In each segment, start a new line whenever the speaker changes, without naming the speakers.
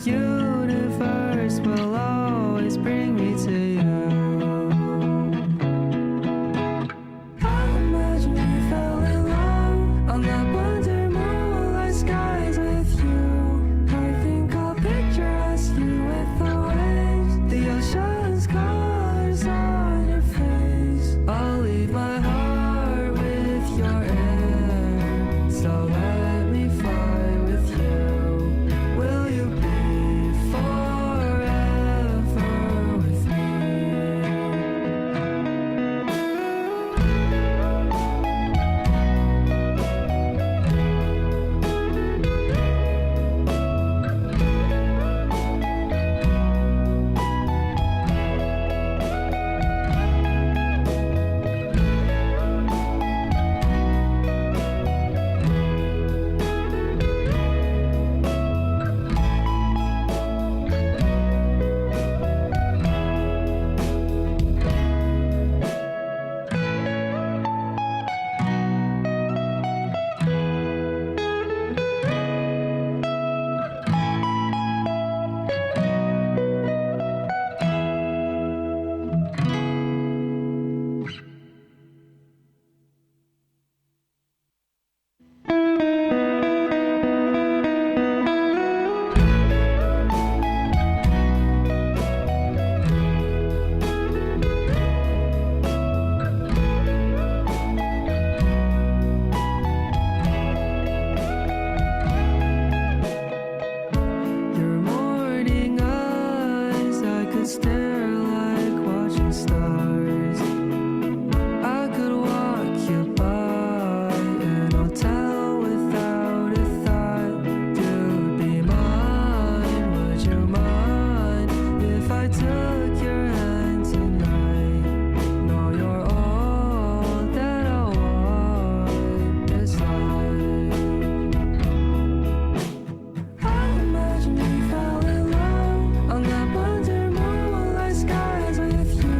universe will always bring me to you. I imagine we fell in love on that wonder moonlight skies with you. I think I'll picture us, you with the waves, the ocean's colors on your face. I'll leave my heart with your air, so let me fly with you. Will you be forever with me? Your morning eyes, I could stare like watching stars. I could walk you by an hotel without a thought. You'd be mine, would you mind if I took your hand tonight? No, you're all that I want this life. I imagine we fell in love on that wonder moonlight skies with you.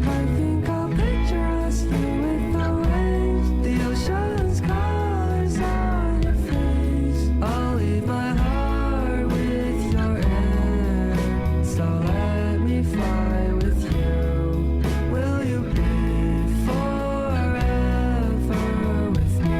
I think I'll picture us, you with the waves, the ocean's colors on your face. I'll leave my heart with your air, so let me fly with you. Will you be forever with me?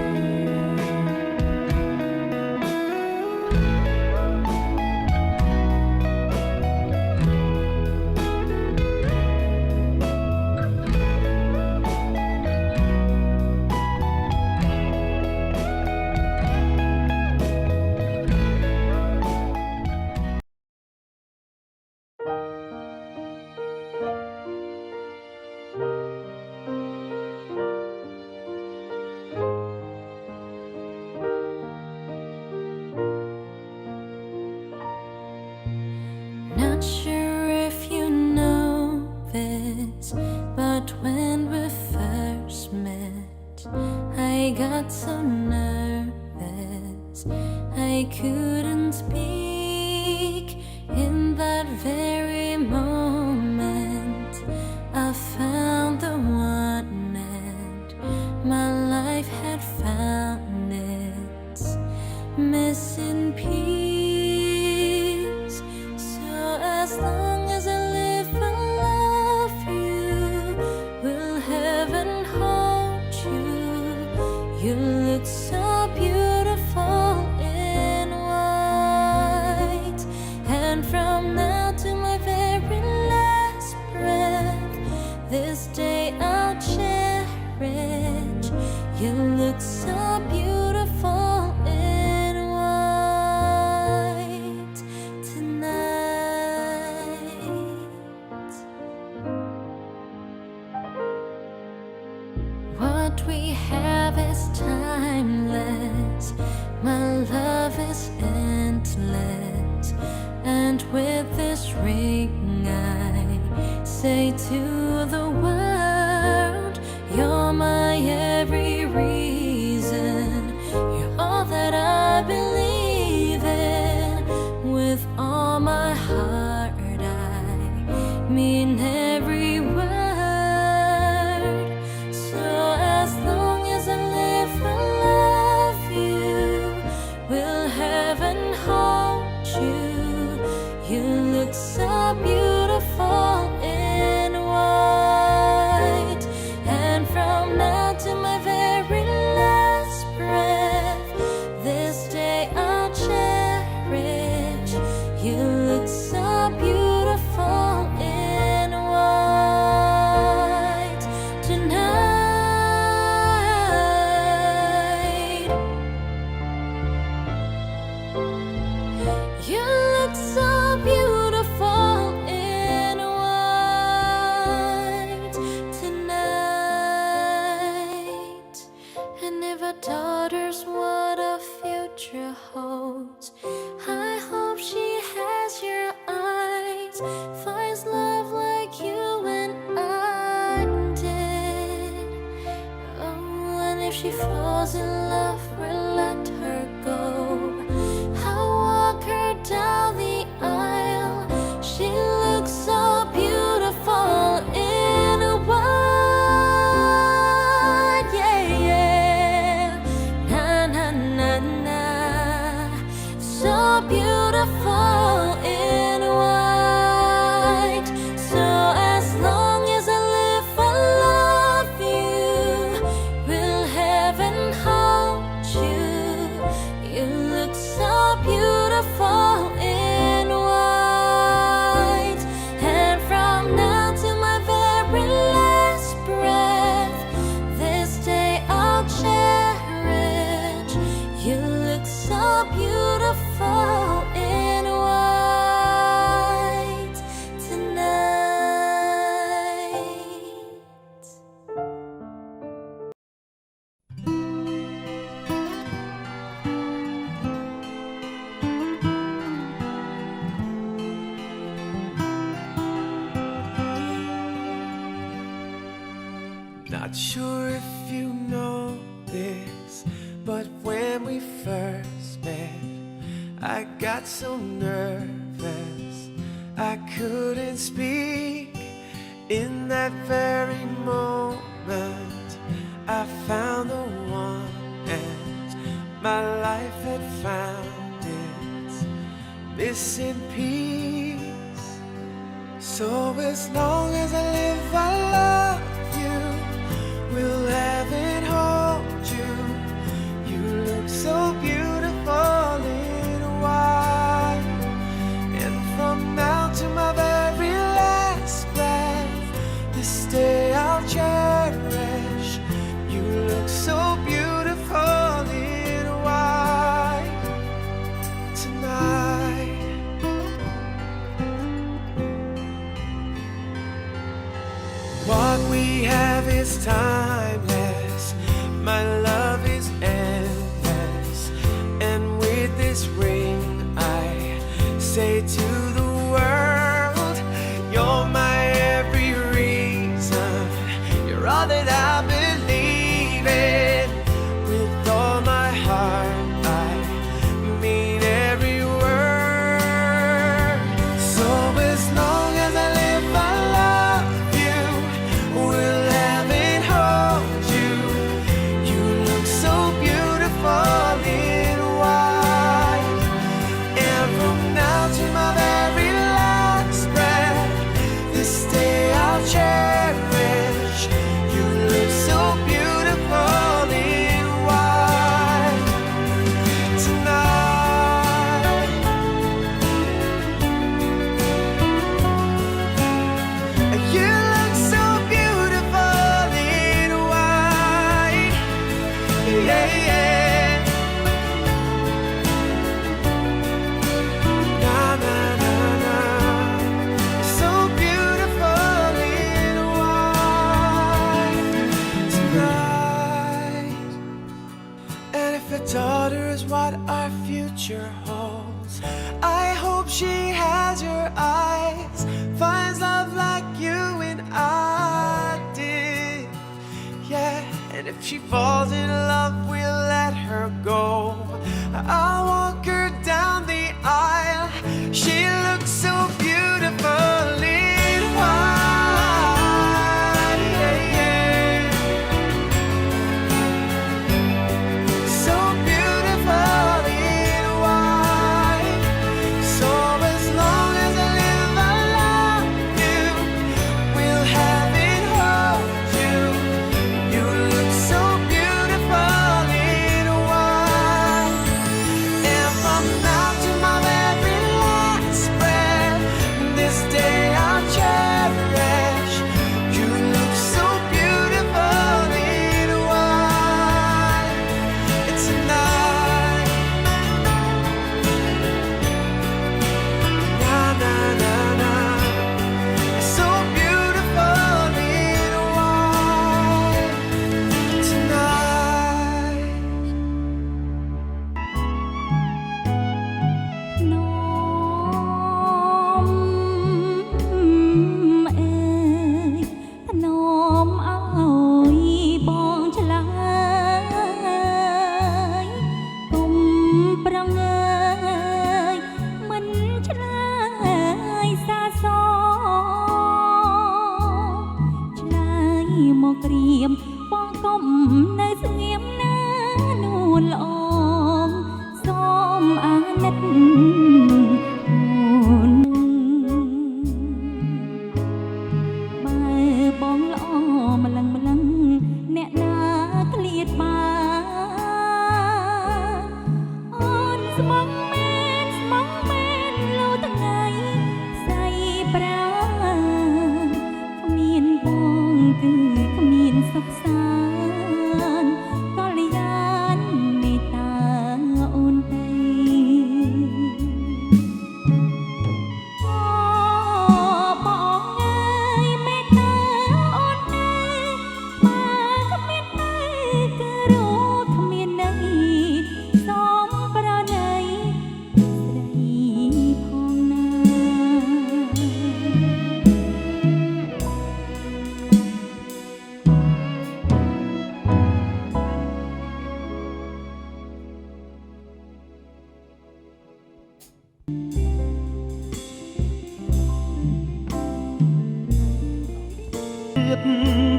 Not sure if you know this, but when we first met, I got so nervous I couldn't speak. In that very moment, I found the one, and my life had found its missing piece. So as long as I live, I love you. Will heaven hold you? You look so beautiful in white, and from now to my very last breath, this day I'll cherish. You look so beautiful in white tonight. What we have is timeless, my love is endless, and with this ring I say to the world, you're my every reason, you're all that I believe in. With all my heart I mean every word. So as long as I live, I love you. Will heaven hold you? beautiful in white. And from now to my very last breath, this day I'll cherish. You look so beautiful in white tonight. You look so beautiful in white tonight. And if our daughter's what our future holds, I hope she has your eyes, finds love like you and I did. Oh, and if she falls in love, we'll let her go. I'll walk her down the aisle. She looks so beautiful in white. Yeah, yeah. Na na na na. So beautiful in white. So as long as I live, I love you. Will heaven hold you? You look so beautiful in white. And from now to my very last breath, this day I'll cherish. You look so beautiful in white tonight.
Not sure if you know this, but when we first met, I got so nervous I couldn't speak. In that very moment, I found the one, and my life had found its missing piece. So as long as I live, I love you. Will heaven hold you? You look so beautiful in white. And from now to my very last breath, this day I'll cherish. You look so beautiful in white tonight. What we have is timeless. My love is endless. And with this ring, I say to the world, you're my every reason. You're all that I believe in. With all my heart, I mean every word. So as long as I live, I love you. Will heaven hold you? You look so beautiful in white. And from now to my very last breath, this day I'll cherish. You look so beautiful in white tonight. You look so beautiful in white. Yeah, yeah. Na na na na. So beautiful in white tonight. And if a daughter is what our future holds, I hope she has your eyes, finds love like you and I did. Yeah, and if she falls in love, we'll let her go. I'll walk her down the aisle. She looks so beautiful in white. Yeah, yeah. So beautiful in white. So as long as I live, I love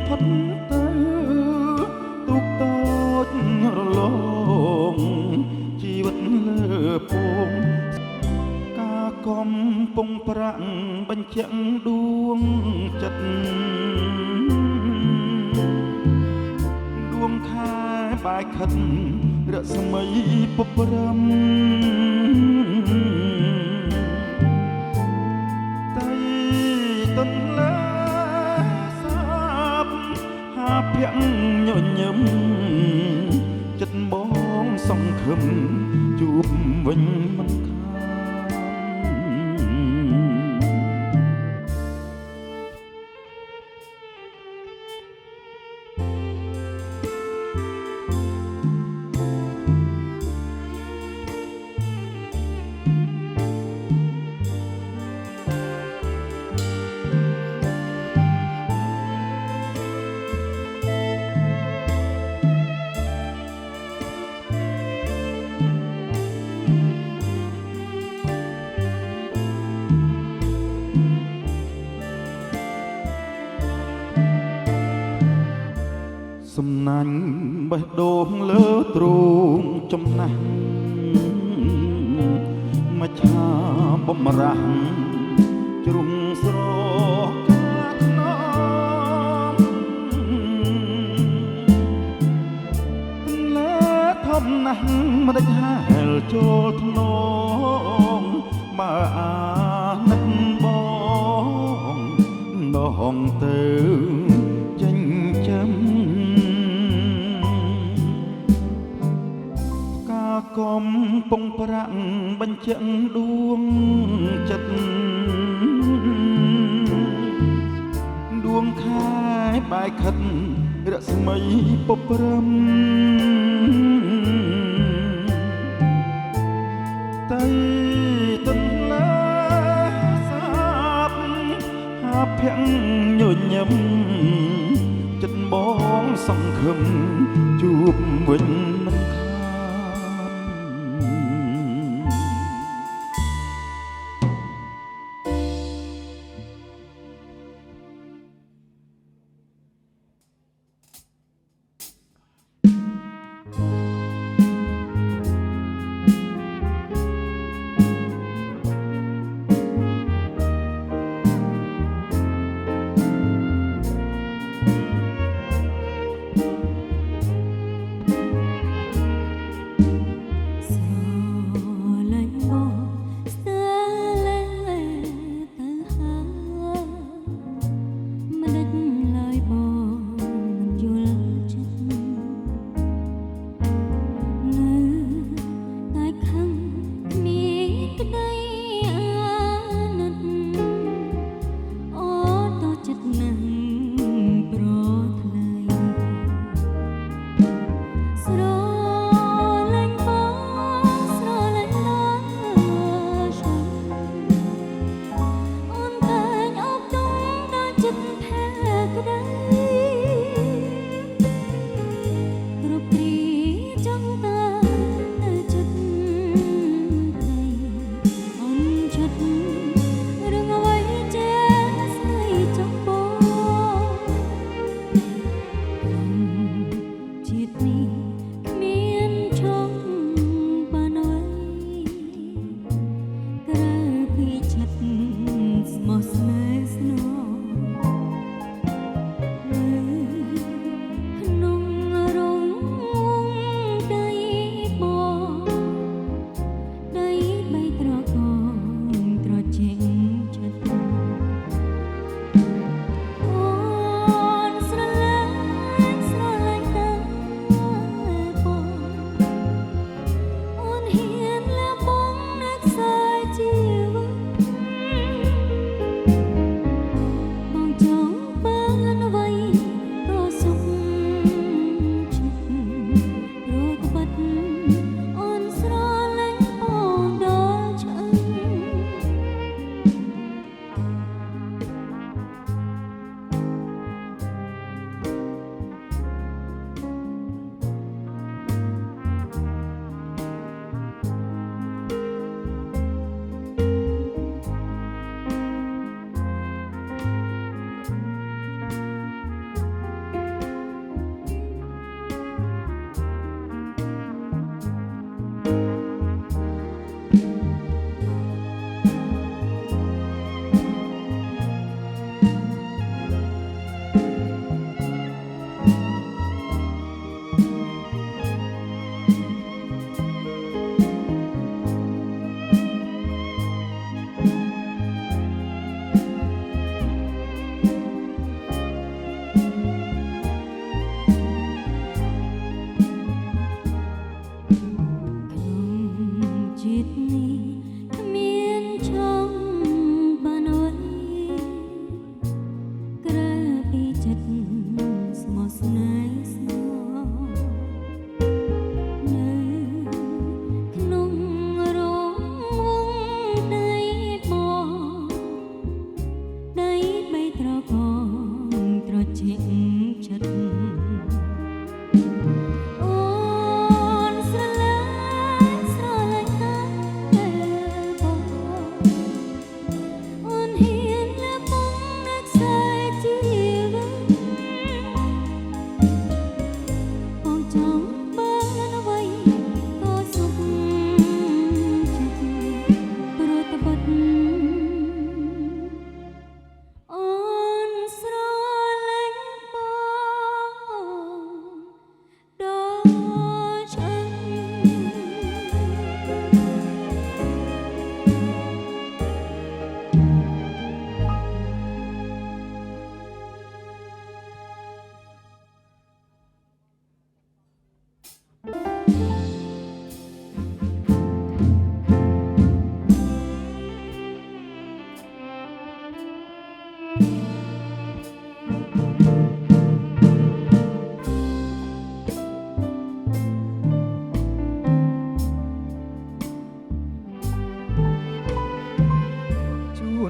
ផុតទៅទុកតូចរលងជីវិតលើពងការកំពុងប្រាក់បញ្ជាក់ដួងចិត្តដួងខែបាយខិតរស្មីពព្រំតែទន្លើសាបហាភ័ក្រញញឹមចិត្តបងសង្ឃឹមជួបវិញមិនសំណាញ់បេះដូងលើទ្រូងចំណាស់មកឆាបំរាស់ជ្រុងស្រកាខ្នងលើធំណាស់មិនដេចហាលចូលធ្នងបើអានឹកបងដងទៅចិញ្ចឹមកំពុងប្រាក់បញ្ជាក់ដួងចិត្តដួងខែបាយខិតរស្មីពព្រំតែទន្លើសាបហាភ័ក្រញញឹមចិត្តបងសង្ឃឹមជួបវិញមិន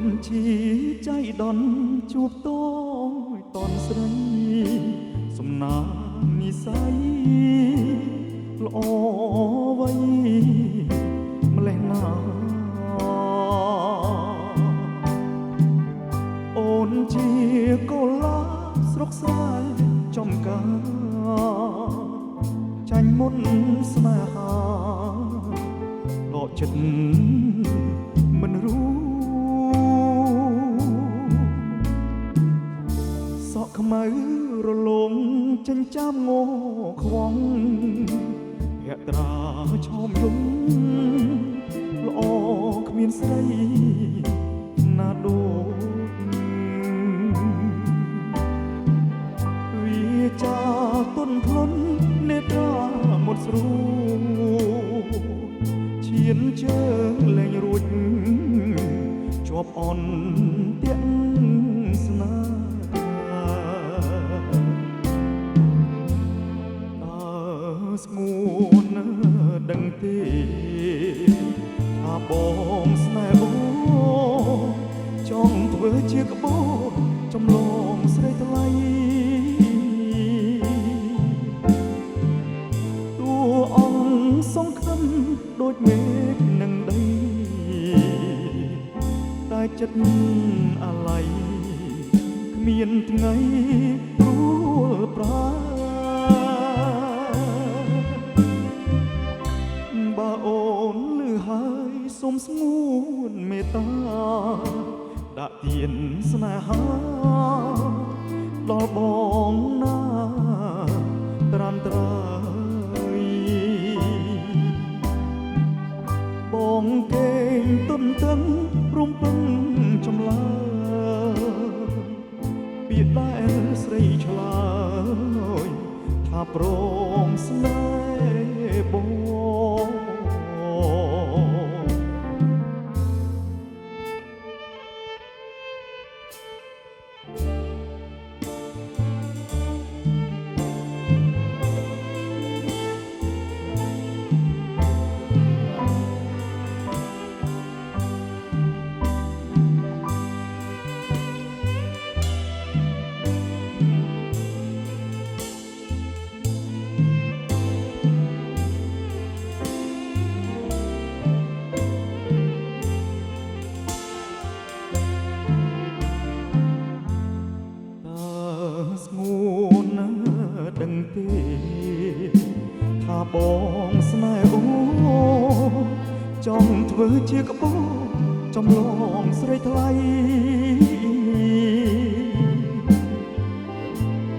នជាใจដន់ជួបតយតនស្រីសំណាងនិស័យល្អໄວម្លេះណាអូនជាកូឡាស្រុកស្រែចំការចាញ់មុនស្នេហាដកចិត្តមិនรู้សក់ខ្មៅរលោងចិញ្ចាំងខ្វងភក្ត្រាឆោមយំល្អគ្មានស្រីណាដូចវាចាទុនភ្លុននេត្រាមុតស្រួឈានជើងលែងរួចជាប់អន់ទាំងស្នេហ៍ស្ងួនដឹងទេថាបងស្នេហ៍អូចង់ធ្វើជាក្បូរចំលងស្រីថ្លៃតួអង្គសង្ឃឹមដូចមេឃនឹងដីតែចិត្តអាឡ័យគ្មានថ្ងៃព្រួលប្រាបើអូនលឺហើយសូមស្ងួនមេត្តាដាក់ទៀនស្នេហាដល់បងណាត្រាំត្រៃបងកេងទុនទឹងរំពឹងចម្លើពីដែលស្រីឆ្លើយថាព្រមស្នេហ៍បងដឹងទេថាបងស្នេហ៍អូចង់ធ្វើជាក្បូរចំលងស្រីថ្លៃ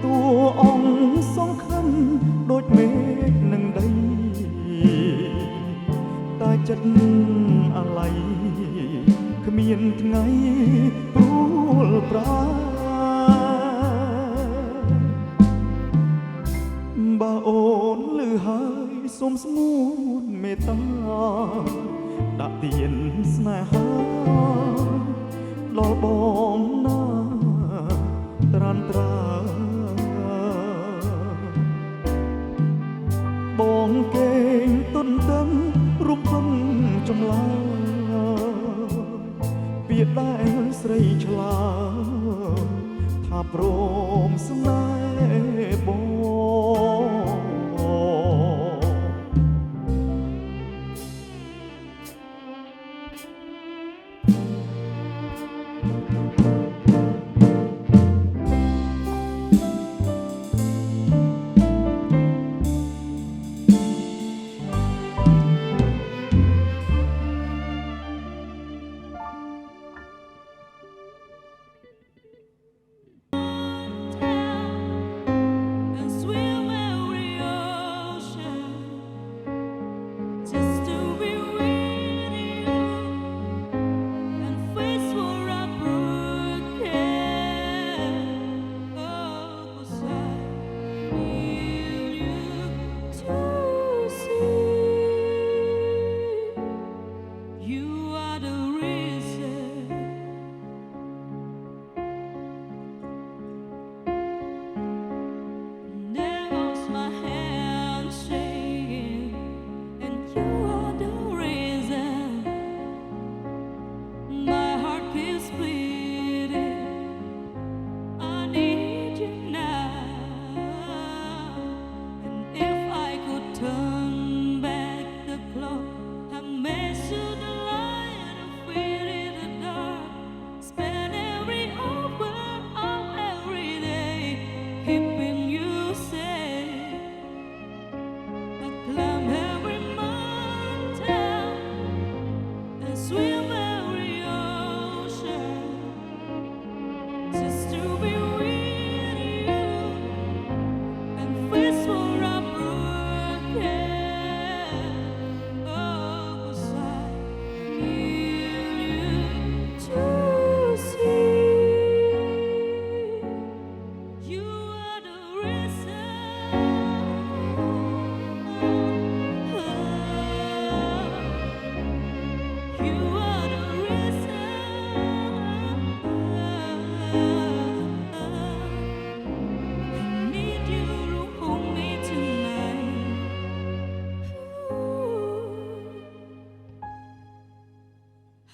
តួអង្គសង្ឃឹមដូចមេឃនឹងដីតែចិត្តអាឡ័យគ្មានថ្ងៃព្រួលប្រាបើអូនលឺហើយសូមស្ងួនមេត្តាដាក់ទៀនស្នេហាដល់បងណាត្រាំត្រាបងកេងទុនទឹងរំពឹងចម្លើយពីដែលស្រីឆ្លើយថាព្រមស្នេហ៍បង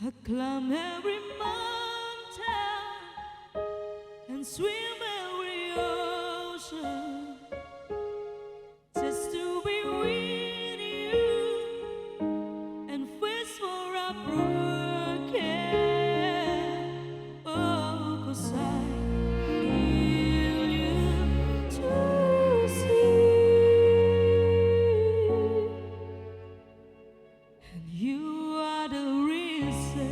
I climb every mountain and swim every ocean just to be with you and face for a broken. Oh, 'cause I feel you to see, and you are the reason.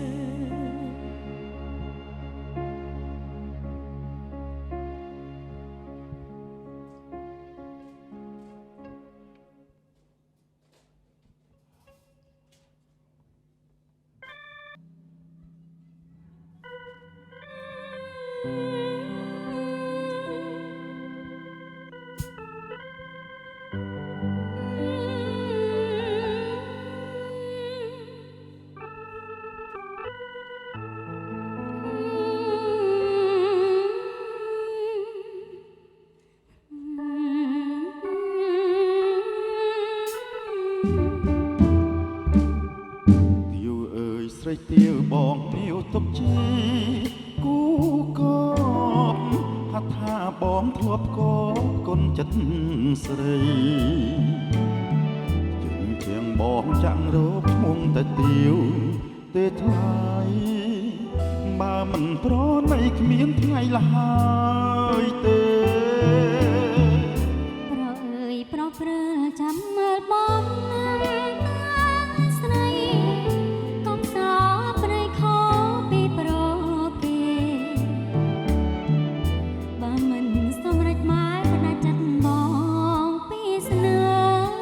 ទាវអើយស្រីទាវបងនាវទុកជីគូកបថាថាបងធ្លាប់កបគុណចិត្តស្រីជើងជាងបងចាំងរកឈ្មោះតែទាវទេថ្លៃបើមិនប្រណីគ្មានថ្ងៃលហើយទេ
ប្រអើយប្រព្រើចាំមើលបងតាស្រីកុំសោប្រៃខពីប្រគេបើមិនសម្រេចមកផ្ដាច់ចិត្តបងពីស្នេហ៍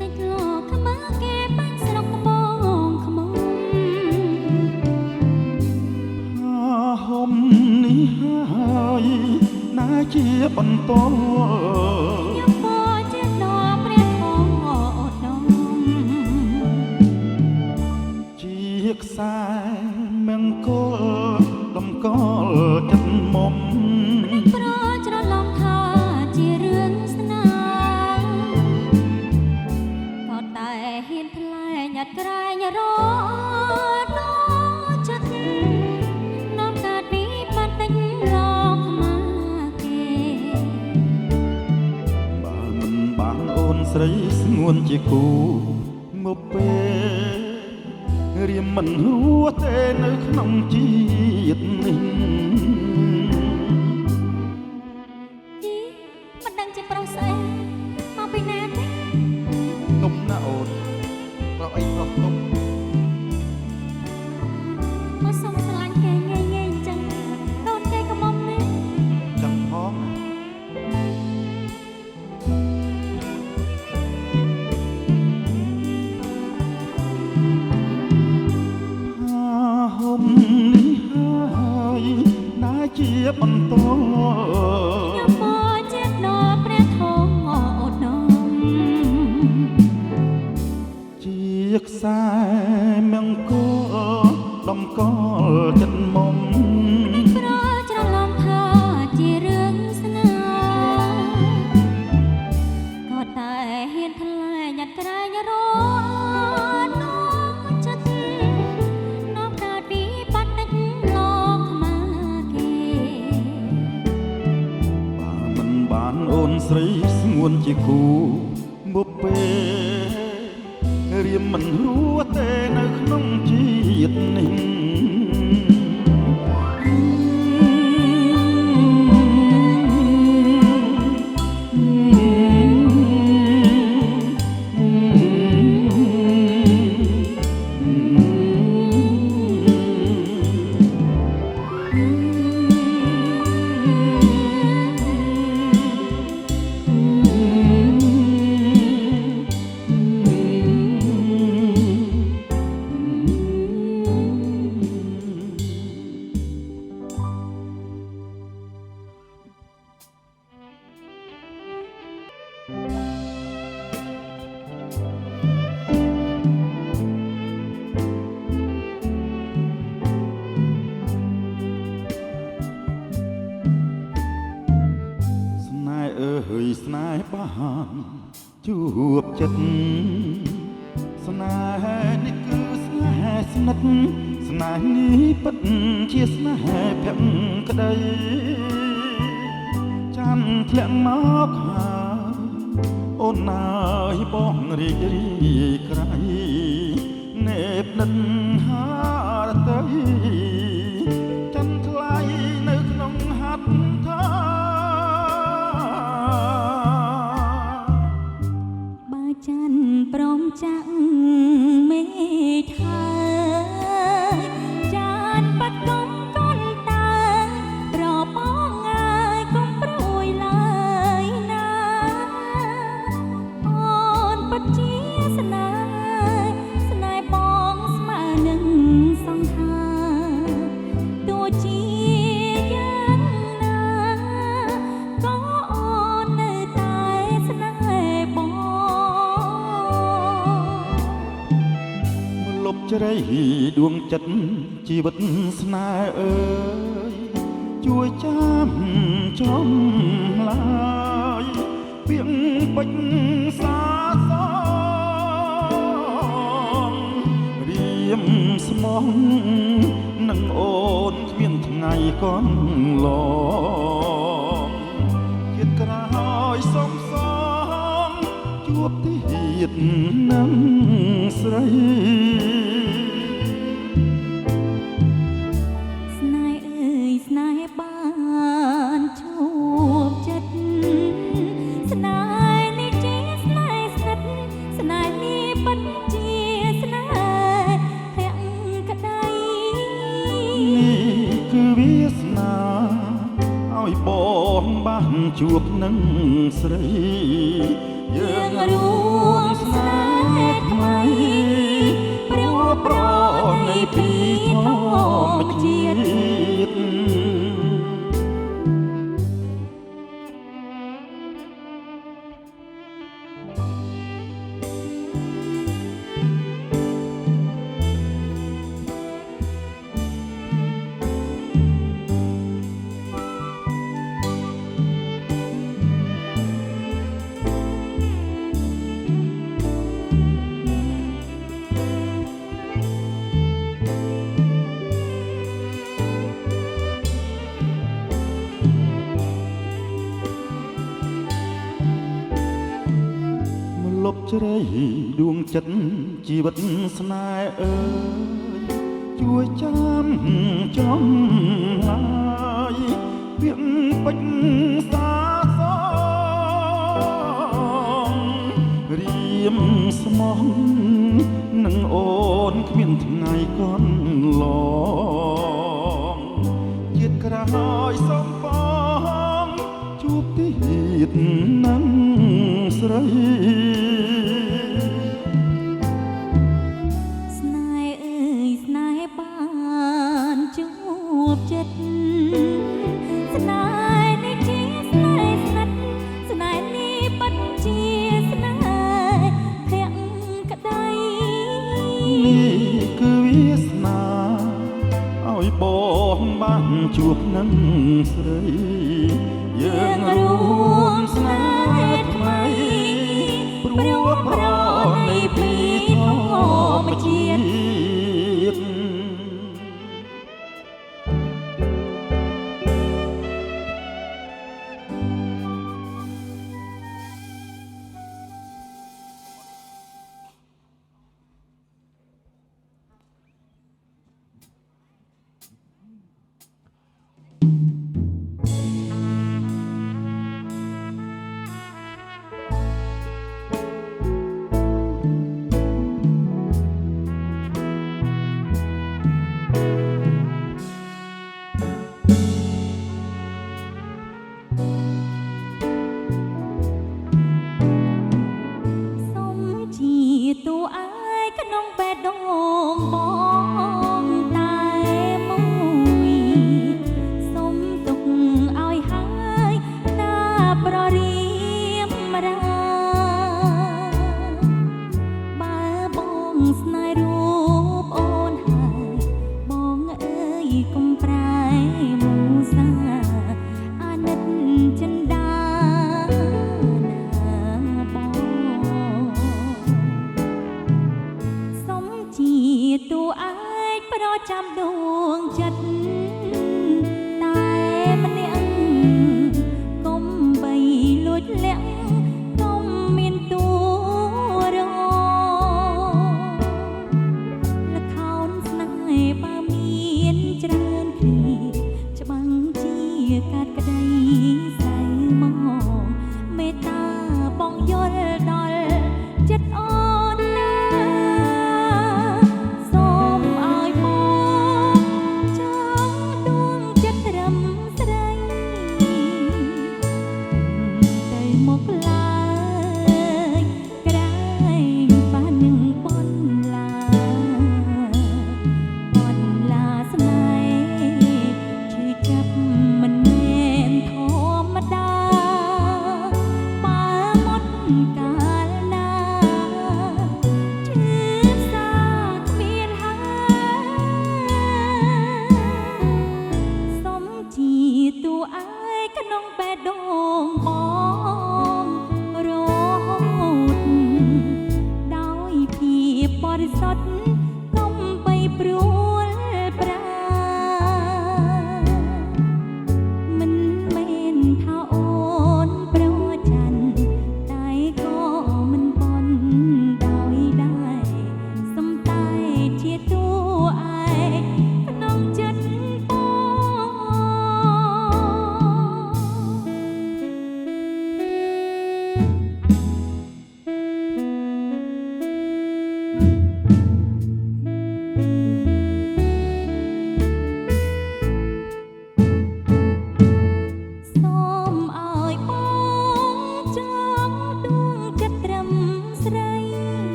តែក្លោខ្មៅគេបាញ់ស្រុកកំបងខ្មុំ
ហុំនេះហើយណាជាបន្ត
ខ្ញុំមកជាដល់ព្រះធម៌អត់ដំ
ជាខ្សែមង្គលដំកល់ចិត្តមុំ
ប្រច្រឡំថាជារឿងស្នេហ៍ក៏តែហ៊ានថ្លែងអត់ក្រែងរត់ដល់ចិត្តនាំកើតពីបាត់តិចលោកខ្មាគេ
បើមិនបានអូនស្រីស្ងួនជាគូមកពេលរៀមមិនហួរទេនៅក្នុងជាតិនេះ
ជីមិនដឹងជាប្រុសស្អីមកពីណាទេ
ទុំណាអូនប្រអីប្រទុំ
មកសុំស្រឡាញ់គេងាយៗអញ្ចឹងដូនគេក៏មកនេះ
ចាំផង ហុំនេះហើយណាជាបន្ត
ខ្ញុំមកជាដល់ព្រះធម៌អត់ដំ
ជាខ្សែមង្គលដំកល់ចិត្តមុំ
ប្រច្រឡំថាជារឿងស្នេហ៍ក៏តែហ៊ានថ្លែងអត់ក្រែងរត់នាំចិត្តនាំកើតពីបាត់តិចលោកខ្មាគេ
បើមិនបានអូនស្រីស្ងួនជាគូមកពេលរៀមមិនហួរទេនៅក្នុងជាតិនេះ ស្នេហ៍បានជួបចិត្តស្នេហ៍នេះគឺស្នេហ៍ស្ ស្និទ្ធស្នេហ៍នេះពិតជាស្នេហ៍ភក្តីចាំធ្លាក់មកហើយអូនអើយបងរីករាយក្រៃនេបដិនហារតីចាំថ្លៃនៅក្នុងហាត់ថា
បើច័ន្ទព្រមចាក់មេថើចានបាត់កុំកូនតើប្របងងាយកុំព្រួយឡើយណាអូនពិតជាស្នេហ៍បងស្មើនឹងសង្ខារទោះជាយ៉ាងណាក៏អូននៅតែស្នេហ៍បង
លុបជ្រៃដួងចិត្តជីវិតស្នេហ៍អើយជួយចាំចំឡាយពីងពេញសាសងរៀមស្មងនឹងអូនគ្មានថ្ងៃកន់ឡងជាតិក្រោយសុំសងជួបទៀតនឹងស្រី
ស្នេហ៍អើយស្នេហ៍បានជួបចិត្តស្នេហ៍នេះជាស្នេហ៍ស្និទ្ធស្នេហ៍នេះពិតជាស្នេហ៍ភក្តី
នេះគឺវាសនាឲ្យបងបានជួបនឹងស្រីយើងរួមស្នេហ៍ថ្មីព្រោះប្រនៃពីធម្មជាតិលុបជ្រៃដួងចិត្តជីវិតស្នេហ៍អើយជួយចាំចំឡាយវាងពេញសាសងរៀមស្មងនឹងអូនគ្មានថ្ងៃកន់ឡងជាតិក្រោយសុំបងជួបទៀតនឹងស្រី
ស្នេហ៍អើយស្នេហ៍បានជួបចិត្តស្នេហ៍នេះជាស្នេហ៍ស្និទ្ធស្នេហ៍នេះពិតជាស្នេហ៍ភក្តី
នេះគឺវាសនាឲ្យបងបានជួបនឹងស្រីយើងរួមស្នេហ៍ថ្មីព្រោះប្រនៃពីធម្មជាតិ តួឯ
ចាំដួងចិត្តតែម្នាក់កុំបីលួចលាក់កុំមានតួរងលខោនស្នេហ៍បើមានច្រើនគ្នាច្បាំងជាកាត់ក្តីសៅមកមេត្តាបងយល់ដល់ចិត្តអូនណាសូមឲ្យបងចង់ដួងចិត្តត្រឹមស្រីទៅមកឡើយក្រែងបាននឹងបនឡាស្នេហ៍ឈឺចាប់មិនមែនធម្មតាបើមុតកាលណាឈឺសាគ្មានហើយសុំជាតួឯងក្នុងបេះដូងបងរហូតដោយភាពបរិសុទ្ធកុំបីព្រួលប្រាមិនមែនថាអូនប្រច័ណ្ឌតែក៏មិនបន់ដោយដែរសំតែជាតួឯងក្នុងចិត្តបងសូមឲ្យបងចង់ដួងចិត្តត្រឹមស្រី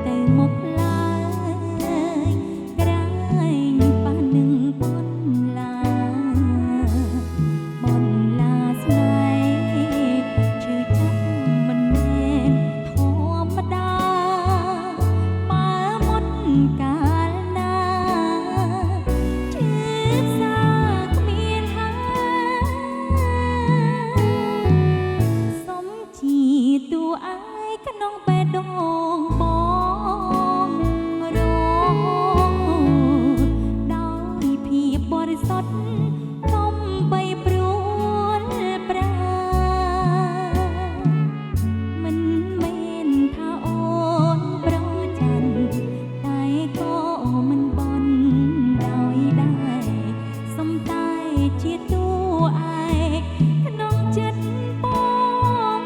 ទៅមកឡើយក្រែងប៉ះនឹងបនឡាស្នេហ៍ឈឺចាប់មិនមែនធម្មតាបើមុតកាលណាឈឺសាគ្មានហើយសុំជាតួឯងក្នុងបេះដូងបងរហូតដោយភាពបរិសុទ្ធកុំបីព្រួលប្រាមិនមែនថាអូនប្រច័ណ្ឌតែក៏មិនបន់ដោយដែរសំតែជាតួឯងក្នុងចិត្តបង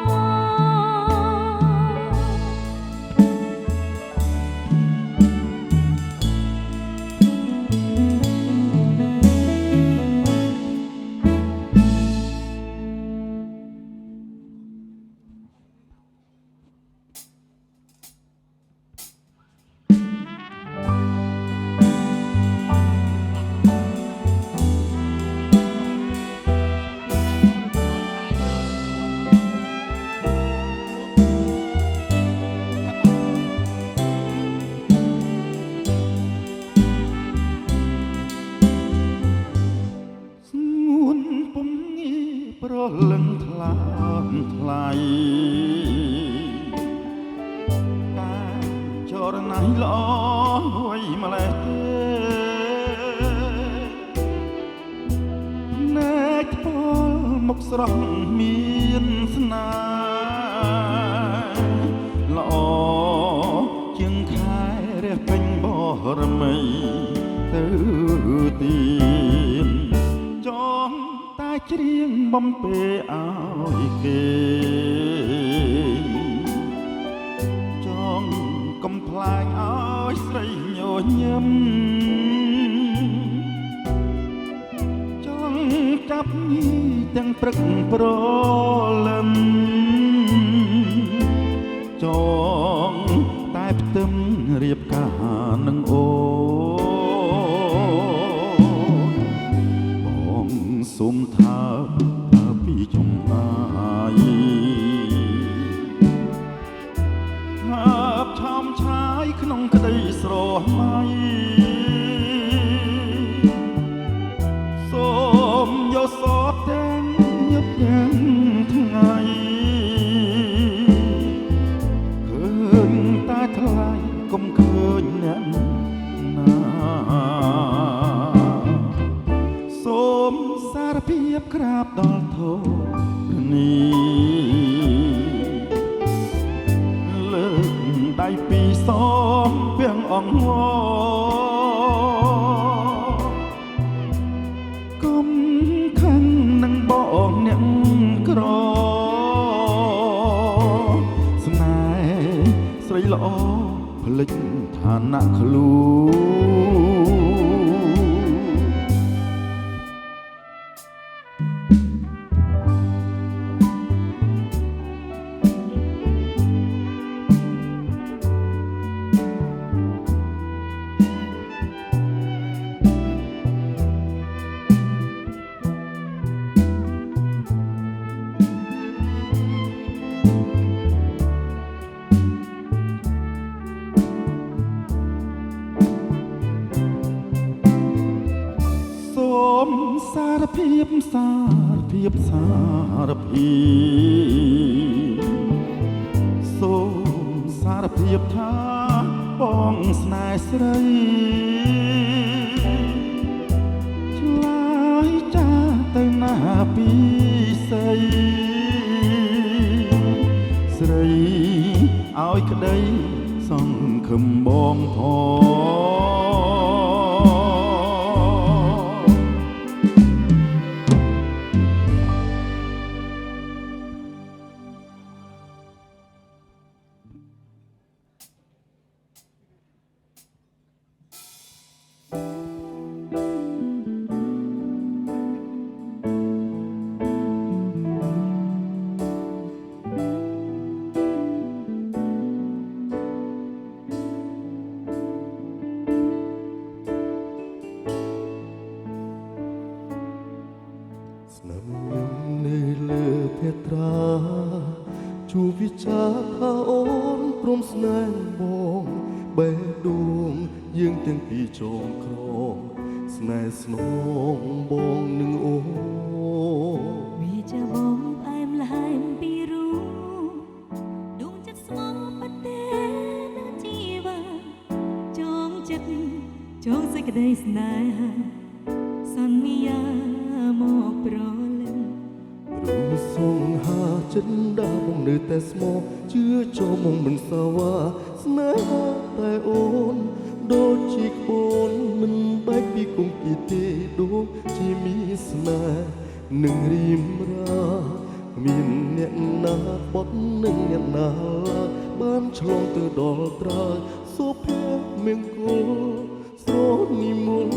ស្ងួនពុំងាយប្រលឹងថ្លាថ្លៃតែចរណៃល្អហើយម្លេះទេណែខ្ពល់មកស្រស់មានស្នេហ៍ល្អជាងខែរះពេញបរមីទៅទៀនចង់តែច្រៀងបំពេឲ្យគេចង់កំប្លែងឲ្យស្រីញញឹមចង់ចាប់ញីទាំងព្រឹកព្រលឹមចង់តែផ្ទឹមរៀបការនឹងអូនសុំថាពីចំណាយហាប់ឆោមឆាយក្នុងក្តីស្រមៃសូមយកសពទាំងញឹកយ៉ាងថ្ងៃឃើញតែថ្លៃកុំឃើញអ្នក ណាក់ខ្លួនសារភាពសារភាពសារភាពសូមសារភាពថាបងស្នេហ៍ស្រីឆ្លើយចាទៅណាពីស្រីស្រីឲ្យក្តីសង្ឃឹមបងផង
ស្នាមញញនៅលើភេត្រាជួបវិចារថាអូនព្រមស្នេហ៍បងបេះដូងយើងទាំងពីរចងក្រងស្នេហ៍ស្នងបងនឹងអូន
វាជាបងផ្អែមល្ហែមពីរូបដួងចិត្តស្មោះប៉ាទេនៅជីវាចងចិត្តចងសេចក្តីស្នេហាសន្យាមកប្រលឹង
រូបសងហាចិនដាបងនៅតែស្មោះជឿចូលមកមិនសាវ៉ាស្នេហាតែអូនដូចជាក្បូនមិនបែកពីគុំពីទេដូចជាមានស្នេហ៍នឹងរៀមរាមានអ្នកណាបត់នឹងអ្នកណាបានឆ្លងទៅដល់ត្រើយសុភមង្គលស្រនិមល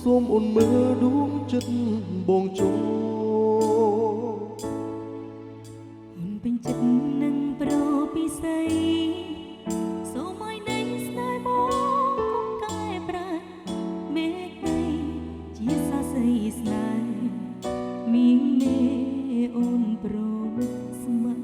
សូមអូនមើលដួងចិត្តបងចូល
អូនពេញចិត្តនឹងប្រពិសីសូមឲ្យនៃស្នេហ៍បងកុំកែប្រែមេឃដីជាសាស័យស្នេហ៍មានមេអូនព្រមស្ម័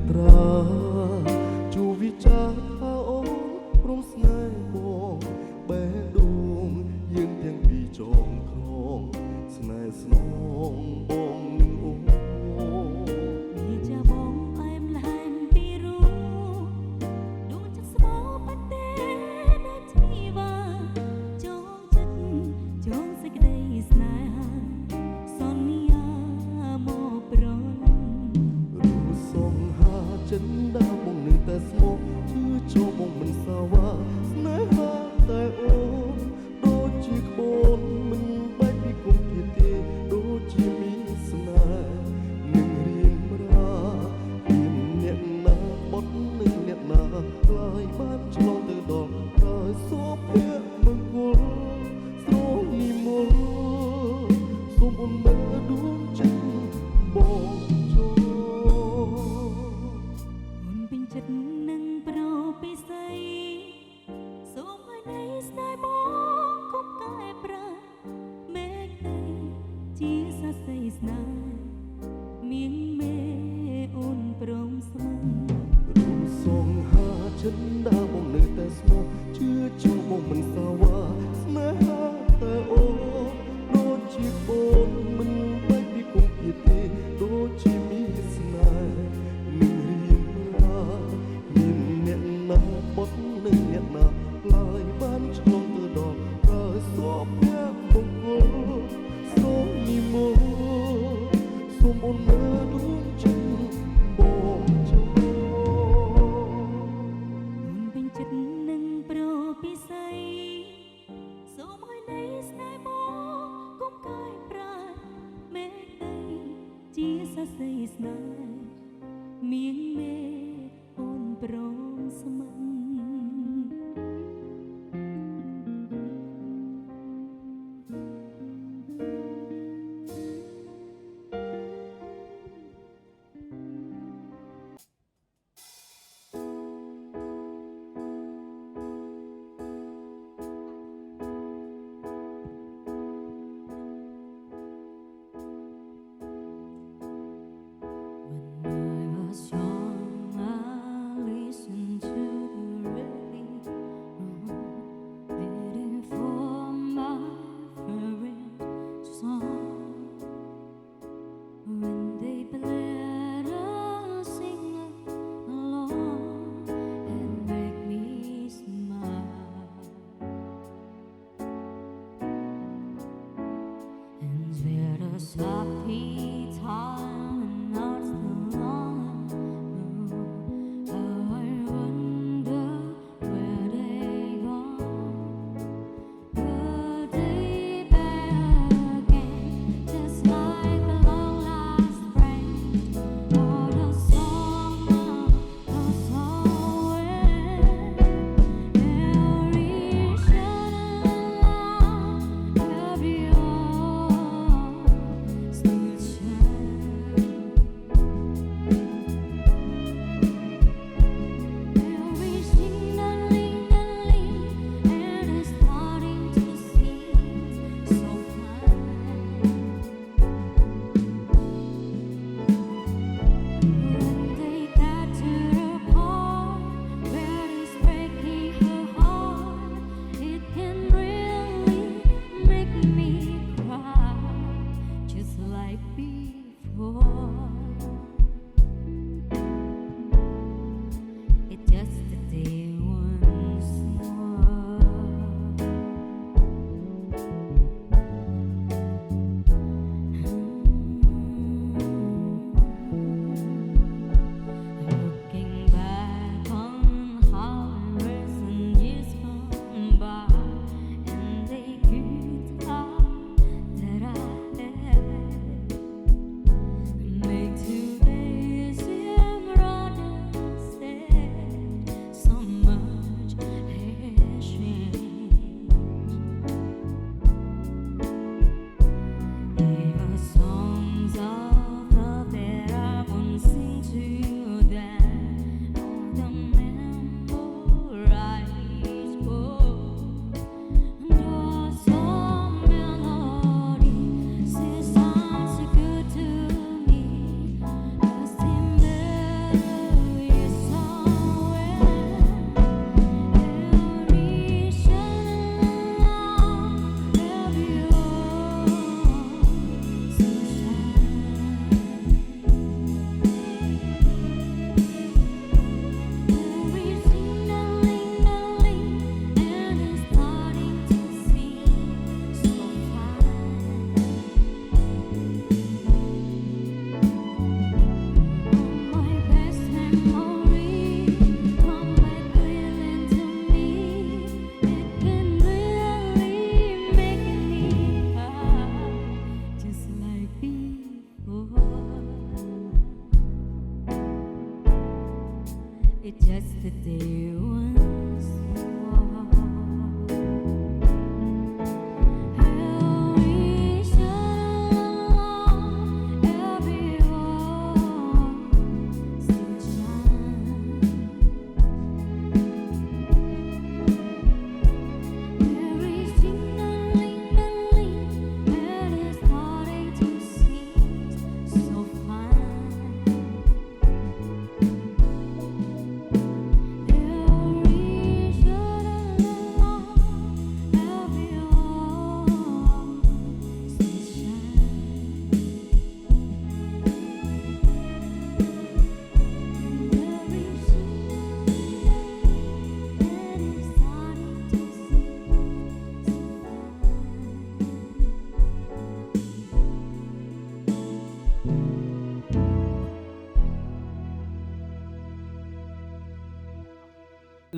គ្រ
ជួវិចារថាអូនព្រមស្នេហ៍បងបេះដូងយើងទាំងពីរចងក្រងស្នេហ៍ស្នងបងនឹងអូន
វាជាបងផ្អែមល្ហែមពីរូបដួងចិត្តស្មោះប៉ាទេនៅជីវាចងចិត្តចងសេចក្តីស្នេហាសន្យាមកប្រលឹង
រូបសងហាចិនដាបងនៅតែស្មោះជឿចូលបងមិនសាវ៉ាស្នេហាតែអូនដូចជាក្បូនមិនបែកពីគុំពីទេដូចជាមានស្នេហ៍នឹងរៀមរាមានអ្នកណាបត់នឹងអ្នកណាខ្លាយបានឆ្លងទៅដល់ហើយសុភមង្គលស្រនិមលសូមអូនមើលដួងចិត្តបងចូល
អូនពេញចិត្តនឹងប្រពិសីសូមឲ្យនៃស្នេហ៍បងកុំកែប្រែមេឃដីជាសាស័យស្នេហ៍មានមេអូនព្រមស្ម័គ្រ
រូបសងហាចិនដាបងនៅតែស្មោះជឿចូលបងមិនសាវ៉ាស្នេហាតែអូនដូចជាក្បូនមិនបែកពីគុំពីទេដូចជាមានស្នេហ៍នឹងរៀមរា តែបត់នឹងអ្នកណាឡើយបានឆ្លងទៅដល់រើសូមភ័ក្ត្រមង្គលសូមនិមន្តសូមអូនមើលដួងចិត្តបងចូល
អូនពេញចិត្តនឹងប្រពិស័យសូមឲ្យនៃស្នេហ៍មកគុំកាយប្រាណមេដីជាសរសៃស្នេហ៍មៀងមេអូនប្រងស្ម័គ្រ When I was young, I listened to the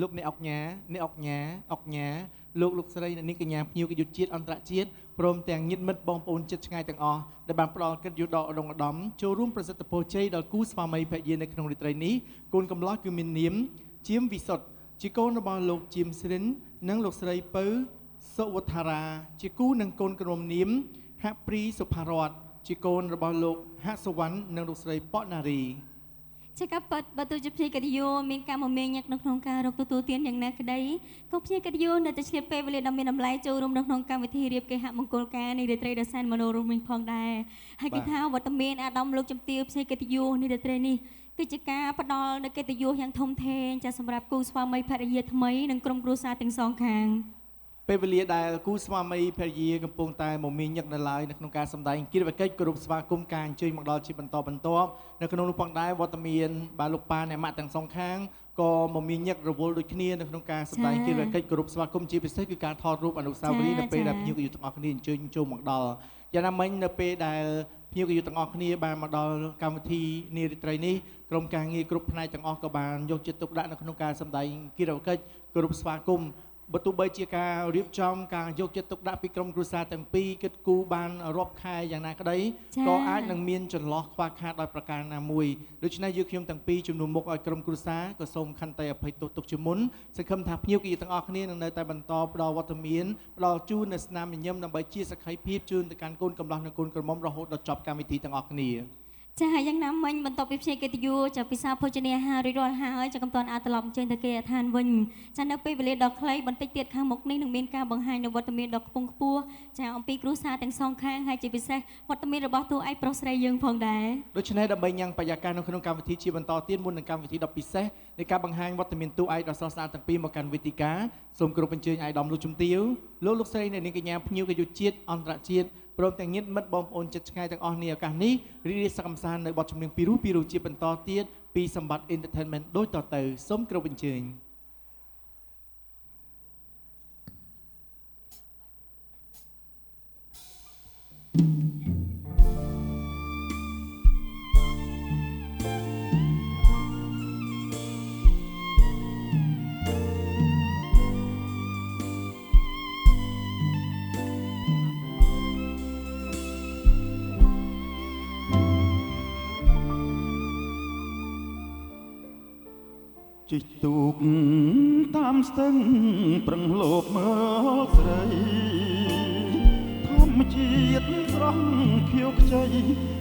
លោកអ្នកអុកញ៉ាអ្នកអុកញ៉ាអុកញ៉ាលោកស្រីអ្នកនាងកញ្ញាភ្ញៀវកិត្តិយសជាតិអន្តរជាតិព្រមទាំងញាតិមិត្តបងប្អូនជិតឆ្ងាយទាំងអស់ដែលបានផ្ដល់កិត្តិយសដ៏ឧត្តមឧត្តមចូលរួមប្រសិទ្ធពរជ័យដល់គូស្វាមីភរិយានៅក្នុងរាត្រីនេះកូនកំឡោះគឺមាននាមជាមវិសុទ្ធជាកូនរបស់លោកជាមស្រិននិងលោកស្រីពៅសុវត្ថារាជាគូនិងកូនក្រុមនាមហព្រីសុផារតជាកូនរបស់លោកហសវណ្ណនិងលោកស្រីប៉ណារី
ជាការប៉បទូជាភ្ញៀវកិត្តិយសមានការមមាញឹកនៅក្នុងការរកទទួលទានយ៉ាងណាក្តីក៏ភ្ញៀវកិត្តិយសនៅតែឆ្លៀតពេលវេលាដ៏មានតម្លៃចូលរួមនៅក្នុងកម្មវិធីរៀបគេហមង្គលការនៃរាត្រីដ៏សែនមនោរម្យផងដែរហើយគេថាវត្តមានអាដាមលោកជំទាវភ្ញៀវកិត្តិយសនៃរាត្រីនេះគឺជាការផ្ដល់នូវកិត្តិយសយ៉ាងធំធេងចាសម្រាប់គូស្វាមីភរិយាថ្មីនិងក្រុមគ្រួសារទាំងសងខាង
ពេលវេលាដែលគូស្វាមីភរិយាកំពុងតែមមាញឹកនៅឡើយនៅក្នុងការសម្ដែងកិច្ចកិច្ចគោរពស្វាគមន៍ការអញ្ជើញមកដល់ជាបន្តបន្ទាប់នៅក្នុងនោះផងដែរវត្តមានបាទលោកប៉ាអ្នកម៉ាក់ទាំងសងខាងក៏មមាញឹករវល់ដូចគ្នានៅក្នុងការសម្ដែងកិច្ចកិច្ចគោរពស្វាគមន៍ជាពិសេសគឺការថតរូបអនុស្សាវរីយ៍នៅពេលដែលភ្ញៀវកិត្តិយសទាំងអស់គ្នាអញ្ជើញចូលមកដល់យ៉ាងណាមិញនៅពេលដែលភ្ញៀវកិត្តិយសទាំងអស់គ្នាបានមកដល់កម្មវិធីនារីត្រីនេះក្រុមការងារគ្រប់ផ្នែកទាំងអស់ក៏បានយកចិត្តទុកដាក់នៅក្នុងការសម្ដែងកិច្ចកិច្ចគោរពស្វាគមន៍បើទោះបីជាការរៀបចំការយកចិត្តទុកដាក់ពីក្រុមគ្រួសារទាំងពីរគិតគូរបានរាប់ខែយ៉ាងណាក្តីក៏អាចនឹងមានចន្លោះខ្វះខាតដោយប្រការណាមួយដូច្នេះយើងខ្ញុំទាំងពីរជំនុំមុខឲ្យក្រុមគ្រួសារក៏សូមខន្តីអភ័យទោសទុកជាមុនសង្ឃឹមថាភ្ញៀវកិត្តិយសទាំងអស់គ្នានឹងនៅតែបន្តផ្ដល់វត្តមានផ្ដល់ជូននៅស្នាមញញឹមដើម្បីជាសក្ខីភាពជូនទៅកាន់កូនកំលោះនិងកូនក្រមុំរហូតដល់ចប់កម្មវិធីទាំងអស់គ្នា
ចាយ៉ាងណាមិញបន្ទាប់ពីភ្ញៀវកិត្តិយសចាពិសាភោជនាហារីរាល់ហើយចាកំតាន់អាចត្រឡប់អញ្ជើញទៅគេឋានវិញចានៅពេលវេលាដ៏ខ្លីបន្តិចទៀតខាងមុខនេះនឹងមានការបង្ហាញនៅវត្តមានដ៏ខ្ពង់ខ្ពស់ចាអំពីគ្រួសារទាំងសងខាងហើយជាពិសេសវត្តមានរបស់តួឯកប្រុសស្រីយើងផងដែរ
ដូច្នេះដើម្បីញ៉ាំងបរិយាកាសនៅក្នុងកម្មវិធីជាបន្តទៀតមុននឹងកម្មវិធីដ៏ពិសេសនៃការបង្ហាញវត្តមានតួឯកដ៏ស្រស់ស្អាតទាំងពីរមកកាន់វេទិកាសូមគោរពអញ្ជើញអាយដាមលោកជំទាវលោកស្រីអ្នកនាងកញ្ញាភ្ញៀវកិត្តិយសជាតិអន្តរជាតិព្រមទាំងញាតិមិត្តបងប្អូនជិតឆ្ងាយទាំងអស់នាឱកាសនេះរីករាយសកម្មសាននៅបទចម្រៀងពីរោះជាបន្តទៀតពីសម្បត្តិ Entertainment ដូចតទៅសូមគោរពអញ្ជើញ
ជីកទូកតាមស្ទឹងប្រឹងលោកមើលស្រីធម្មជាតិស្រស់ខៀវខ្ចី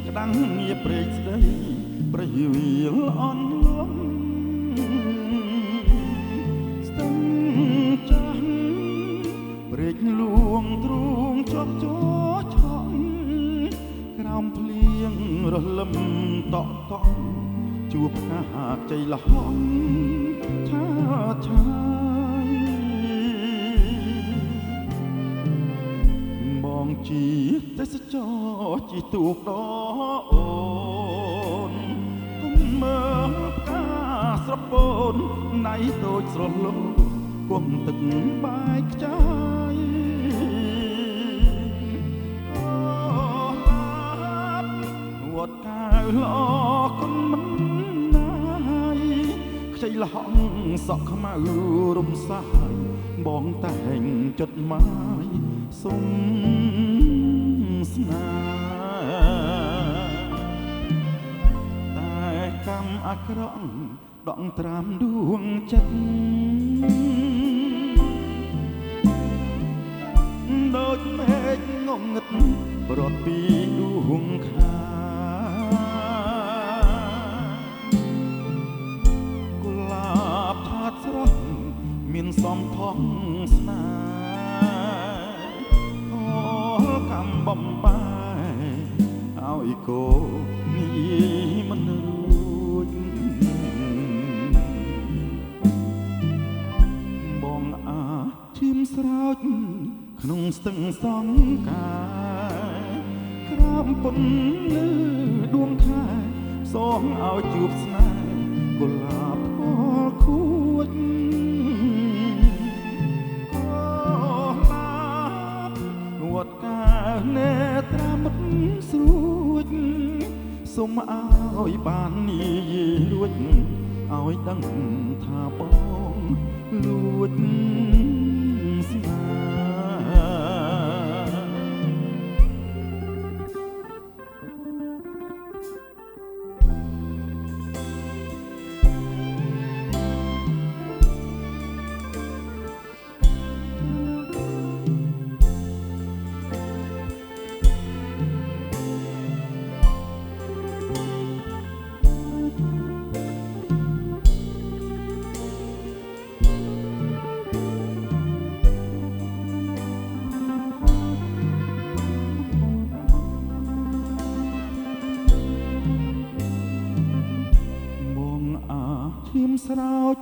ក្តាំងងារព្រែកស្ដីប្រយវាលអន់លំស្ទឹងចាស់ព្រែកលួងទ្រូងជាប់ចោឆក់ក្រោមភ្លៀងរលឹមតក់តក់ជួបហាកជ័យលហំឆាឆាយបងជីទេសចរជីទូកដអូនគុំមើលផ្កាស្រពូនណៃតូចស្រលោគំទឹកបាយខ្ចាយអូឡាបវត្តកៅល្អគុំមិនខ្ចីលហំសក់ខ្មៅរំសាយបងតែងចុតម៉ាយសុំស្នាតែកម្មអាក្រក់ដកត្រាំដួងចិត្តដូចមេឃងងឹតប្រត់ពីដួងខាស្រស់មានសំថងស្នេហ៍អូកំបំបាយឲ្យកូននេះមិនរួចបងអាឈាមស្រោចក្នុងស្ទឹងសង្ការក្រោមពុនលើដួងខែផ្សងឲ្យជួបស្នេហ៍កុលាបផ្គាល់ខួចវត្តកាណែត្រាមិតស្រួចសូមឲ្យបាននិយាយរួចឲ្យដឹងថាបង លួចស្នេបងអាឈាមស្រោច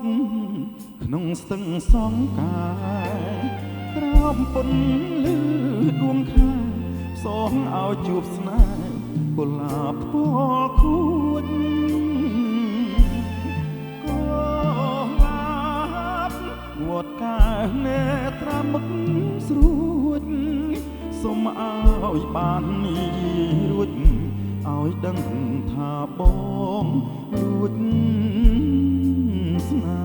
ក្នុងស្ទឹងសងកាយក្រោមពុនលឺដួងខែផ្សងឲ្យជួបស្នេហ៍កុលាបពណ៌ខួចក៏ឡាបងត់កាយណែត្រាមុខស្រួចសុំឲ្យបាននិយាយរួចឲ្យដឹងថាបងលួចស្នេ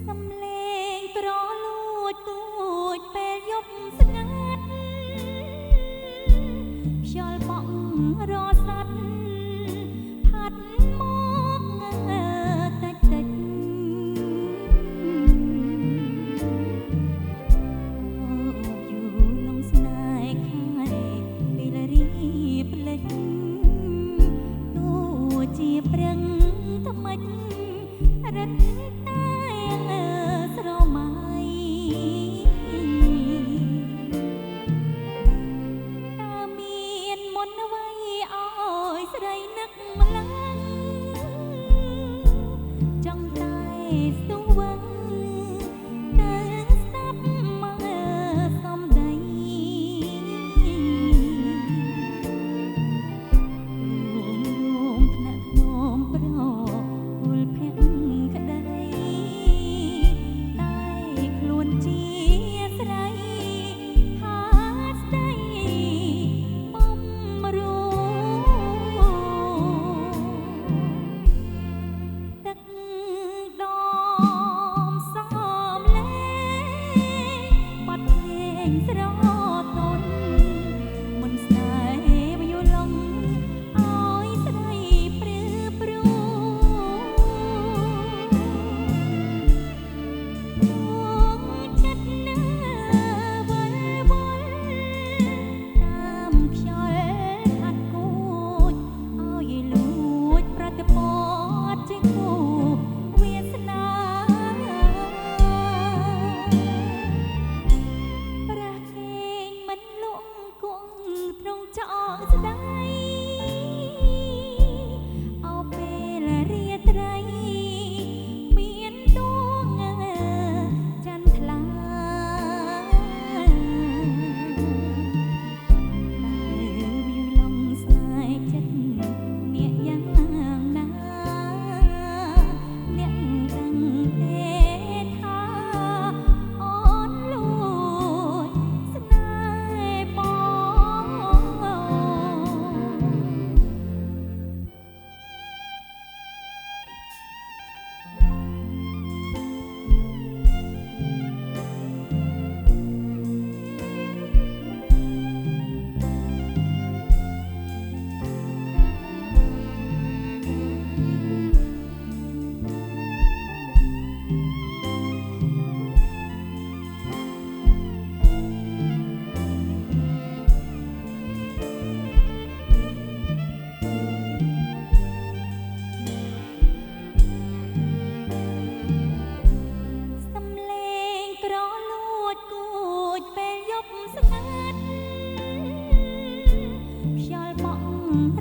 សំលេងក្រលួចគួចពេលយប់ស្ងាត់ខ្យល់បក់រសាត់ផាត់មកតិចតិចយូរលងស្នេហ៍ខាយពេលរីផ្លេចទោះជាប្រឹងថ្មិចរិតតែស្រមៃតើមានមុនអ្វីឲ្យស្រីនឹកម្ល៉េះចង់តែស្ទវឹងតែស្ដាប់មកសំដីរួមថ្នាក់ធ្នមប្រគល់ភក្តិក្ដីតែខ្លួនជាស្រីហាស្ដីបំរួទឹកដ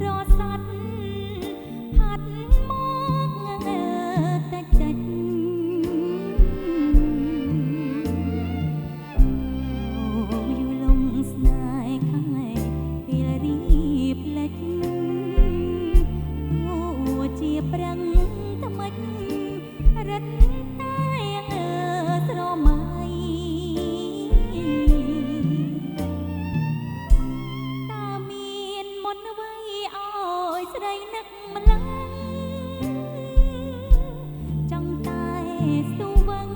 រស័ត់ផាត់មកតិចតិចអូយលំស្នេហ៍ខែពេលរៀបលេចទោះជាប្រឹងថ្មិចរត់តែស្រមៃតាមានមុនអ្វីឲ្យស្រីនឹកម្ល៉េះចង់តែស្ទូវឹង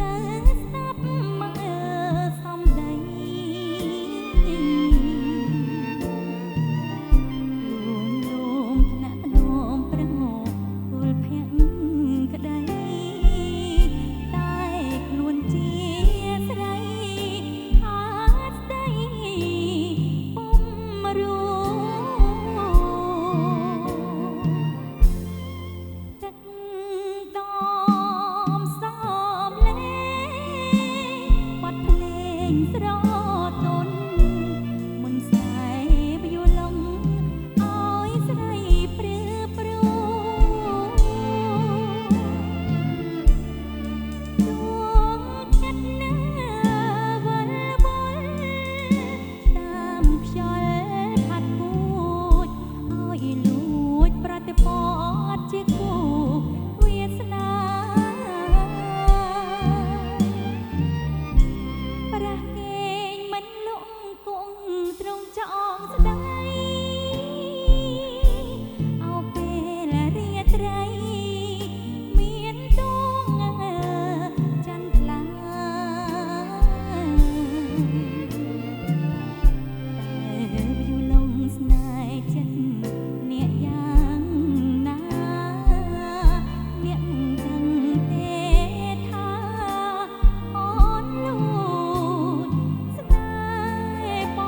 តែស្ដាប់មកសំដីលំថ្នាក់ថ្នមប្រងគល់ភ័ក្រក្ដីតែខ្លួនជាស្រីហាស្ដីពុំรู้ទឹកដមសំលេងបាត់ភ្លេងស្រទន់មុនខ្សែវយូឡុងឲ្យស្រីព្រឺព្រួដួងចិត្តណាវិលវល់តាមខ្យល់ផាត់គួចឲ្យលួចប្រតិបត្តិជាគូវាសនាប្រះគេងមិនលក់គង់ត្រង់ចងស្ដីអោពេលរាត្រីមានដួងចន្ទថ្លាតែវយូឡុងស្នេហ៍ចិត្តអ្នកយ៉ាងណាអ្នកដឹងទេថាអូនលួចស្នេហ៍ប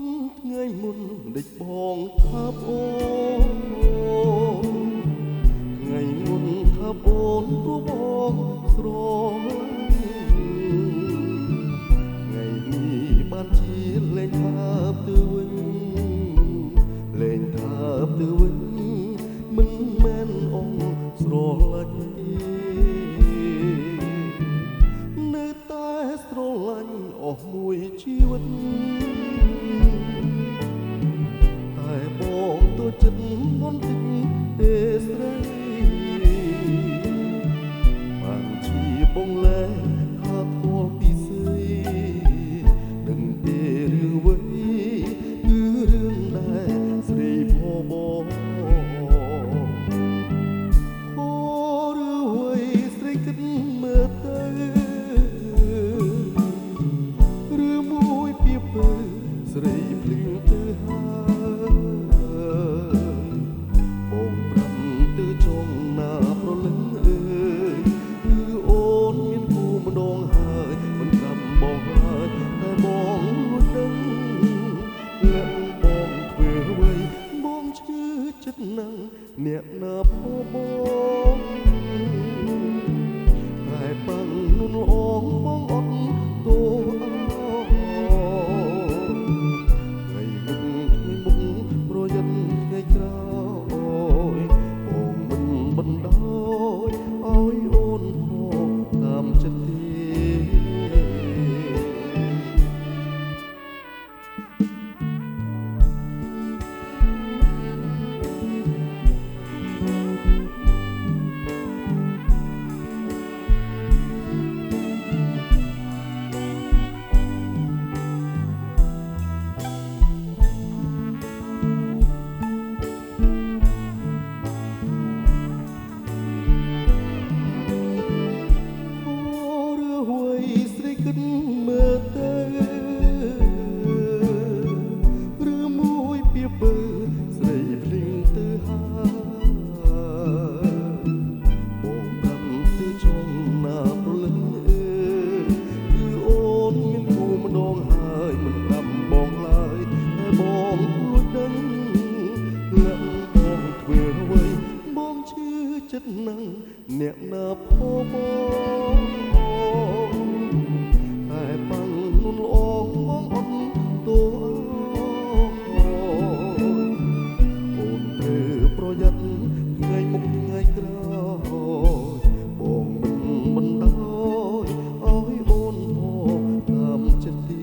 ង
ថ្ងៃមុនដេចបងថាបអូនថ្ងៃមុនថាបអូនព្រោះបងស្រថ្ងៃនេះបានជាលែងថាបទៅវិញលែងថាបទៅវិញមិនមែនអងស្រឡាញ់នៅតែស្រឡាញ់អស់មួយជីវិតតែបងទៅចិត្តមុនតិចទេស្រីបានជាបងលែងថាធម៌ពីស្រីដឹងទេរឿងអ្វីគឺរឿងដែលស្រីផបងអូរឿងអ្វីស្រីគិតមើលទៅឬមួយពីពើស្រីភ្លេងទៅហើយបងប្រាំទៅចងណាប្រលឹងអើយគឺអូនមានគូម្ដងហើយមិនកំបងហើយតែបងលួចដឹងលាក់បងធ្វើអ្វីបងឈឺចិត្តណាស់អ្នកណាផបងតែបាំងនួនល្អងបងអត់ទោអោថ្ងៃមុខប្រយ័ត្នថ្ងៃក្រោយបងមិនបណ្ដោយឲ្យអូនផងតាមចិត្តទេ ចិត្តនឹងអ្នកណាផងតែបាំងនុនល្អងអត់តួអូនត្រូវប្រយ័ត្នថ្ងៃមុខថ្ងៃក្រោយបងមិនបណ្ដោយឲ្យអូនផងតាមចិត្តទេ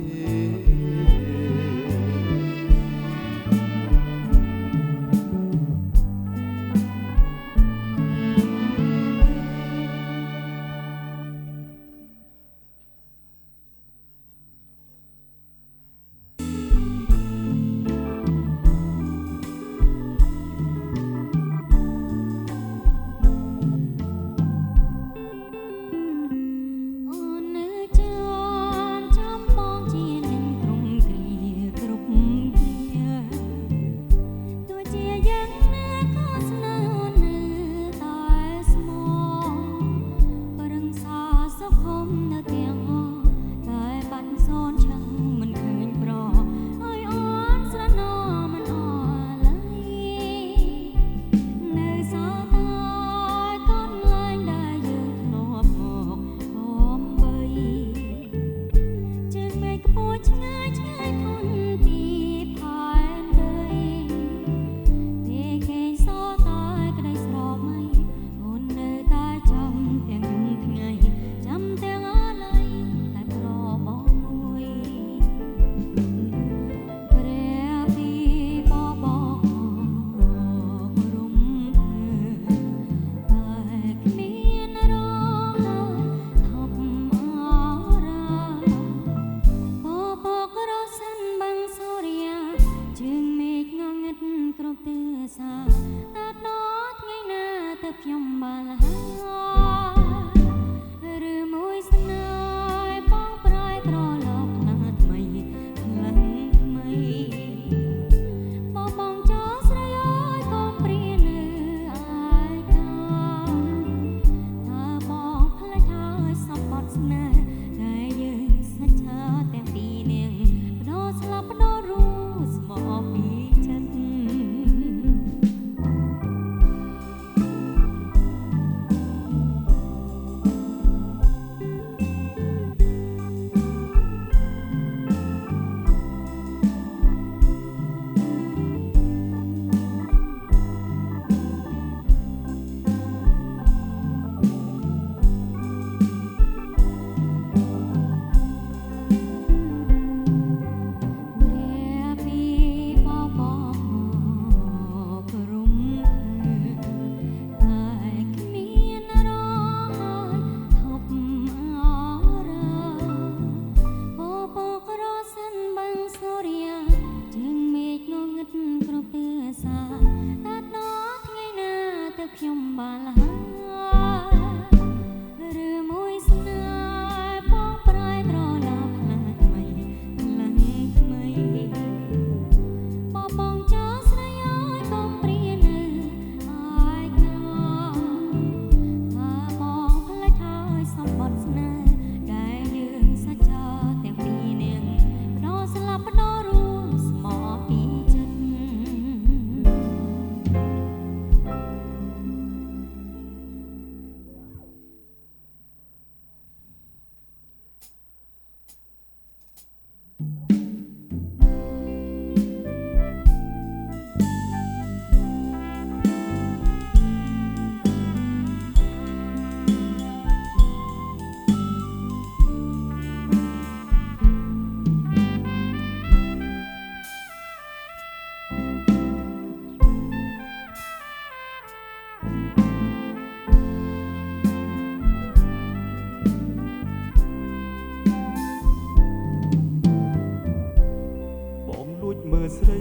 ស្រី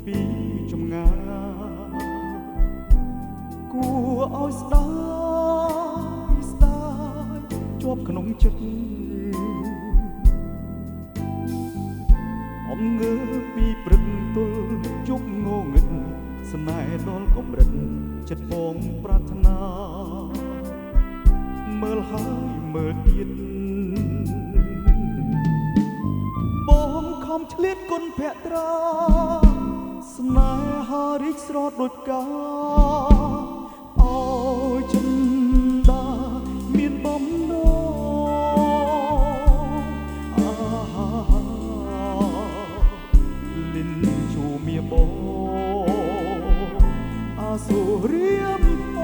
ពីចម្ងាយគួរឲ្យស្ដាយស្ដាយជាប់ក្នុងចិត្តអំងើពីព្រឹកទល់ជប់ងងឹតស្នេហ៍ដល់កំរិតចិត្តបងប្រាថ្នាមើលហើយមើលទៀតបងខំឆ្លៀតគុណភក្ត្រាស្នេហារីកស្រស់ដូចកាឲ្យ
យចិនដាមានបំណងលិនជួមៀបងអាសូរៀមផ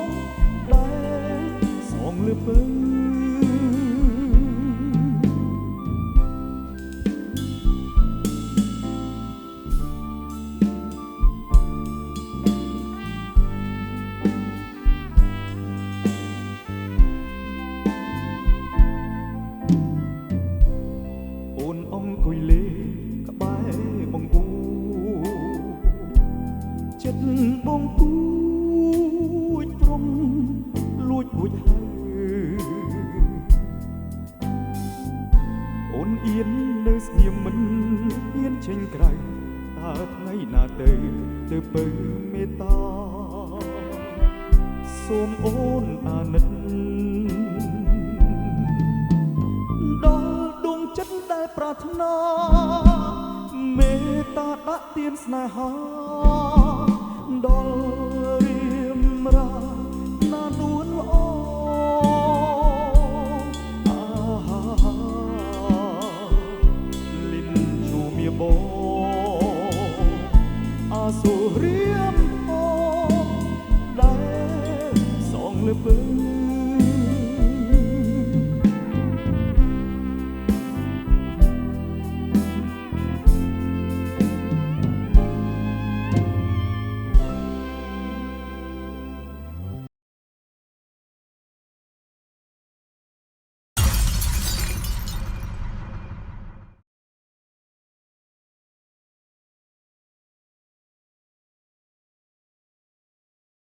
ងដែលសងលើពើអង្គុយលេក្បែរបង្គូចិត្តបង្គូចព្រំលួចហួចហើយអូនអៀននៅស្ងៀមមិនហ៊ានចេញក្រៅតើថ្ងៃណាទៅពើមេត្តាសូមអូនអាណិតចិត្តដែលប្រាថ្នាមេត្តាដាក់ទានស្នេហាដល់រៀមរាណានួនល្អលិនជួមៀបងអាសូរៀ